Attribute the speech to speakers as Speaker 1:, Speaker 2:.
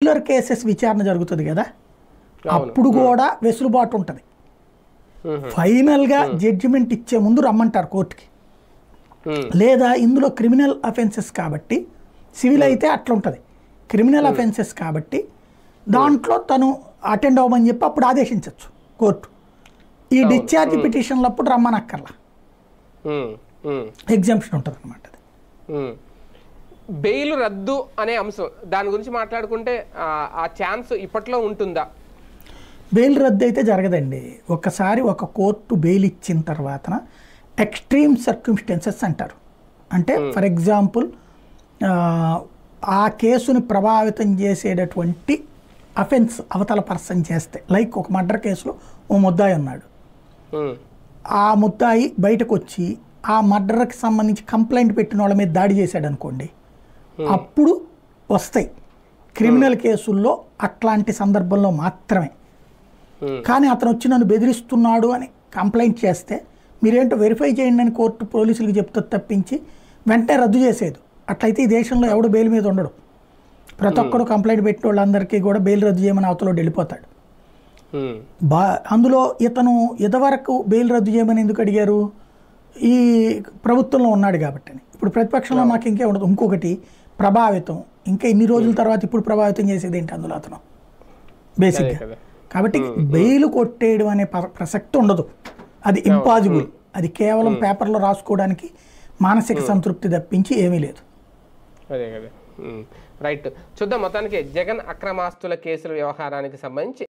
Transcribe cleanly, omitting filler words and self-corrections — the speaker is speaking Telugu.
Speaker 1: రెగ్యులర్ కేసెస్ విచారణ జరుగుతుంది కదా, అప్పుడు కూడా వెసులుబాటు ఉంటుంది. ఫైనల్గా జడ్జిమెంట్ ఇచ్చే ముందు రమ్మంటారు కోర్టుకి. లేదా ఇందులో క్రిమినల్ అఫెన్సెస్ కాబట్టి, సివిల్ అయితే అట్లా ఉంటుంది, క్రిమినల్ అఫెన్సెస్ కాబట్టి దాంట్లో తను అటెండ్ అవ్వమని చెప్పి అప్పుడు ఆదేశించవచ్చు కోర్టు. ఈ డిశ్చార్జ్ పిటిషన్లప్పుడు రమ్మనక్కర్లా, ఎగ్జామ్షన్ ఉంటుంది అనమాట.
Speaker 2: బెయిల్ రద్దు అనే అంశం, దాని గురించి మాట్లాడుకుంటే ఆ ఛాన్స్ ఇప్పట్లో ఉంటుందా?
Speaker 1: బెయిల్ రద్దు అయితే జరగదండి. ఒకసారి ఒక కోర్టు బెయిల్ ఇచ్చిన తర్వాత ఎక్స్ట్రీమ్ సర్క్యూమ్స్టెన్సెస్ అంటారు. అంటే ఫర్ ఎగ్జాంపుల్ ఆ కేసుని ప్రభావితం చేసేటటువంటి అఫెన్స్ అవతల పర్సన్ చేస్తే, లైక్ ఒక మర్డర్ కేసులో ఓ ముద్దాయి ఉన్నాడు, ఆ ముద్దాయి బయటకు వచ్చి ఆ మర్డర్కి సంబంధించి కంప్లైంట్ పెట్టిన వాళ్ళ మీద దాడి చేశాడు అనుకోండి, అప్పుడు వస్తాయి క్రిమినల్ కేసుల్లో, అట్లాంటి సందర్భంలో మాత్రమే. కానీ అతను వచ్చి నన్ను బెదిరిస్తున్నాడు అని కంప్లైంట్ చేస్తే మీరేంటో వెరిఫై చేయండి అని కోర్టు పోలీసులకు చెప్తుంది తప్పించి వెంటనే రద్దు చేసేది. అట్లయితే ఈ దేశంలో ఎవడు బెయిల్ మీద ఉండడు. ప్రతి ఒక్కరు కంప్లైంట్ పెట్టిన వాళ్ళందరికీ కూడా బెయిల్ రద్దు చేయమని అవతల వెళ్ళిపోతాడు. అందులో ఇతను ఇదివరకు బెయిల్ రద్దు చేయమని ఎందుకు అడిగారు? ఈ ప్రభుత్వంలో ఉన్నాడు కాబట్టి. ఇప్పుడు ప్రతిపక్షంలో మాకు ఇంకే ఉండదు. ఇంకొకటి ప్రభావితం, ఇంకా ఇన్ని రోజుల తర్వాత ఇప్పుడు ప్రభావితం చేసేది ఏంటి అందులో అతను బేసిక్గా. కాబట్టి బెయిల్ కొట్టేయడం అనే ప్రసక్తి ఉండదు, అది ఇంపాసిబుల్. అది కేవలం పేపర్లో రాసుకోవడానికి మానసిక సంతృప్తి తప్పించి ఏమీ లేదు.
Speaker 2: అదే కదా, రైట్. చూద్దాం. మొత్తానికి జగన్ అక్రమాస్తుల కేసుల వ్యవహారానికి సంబంధించి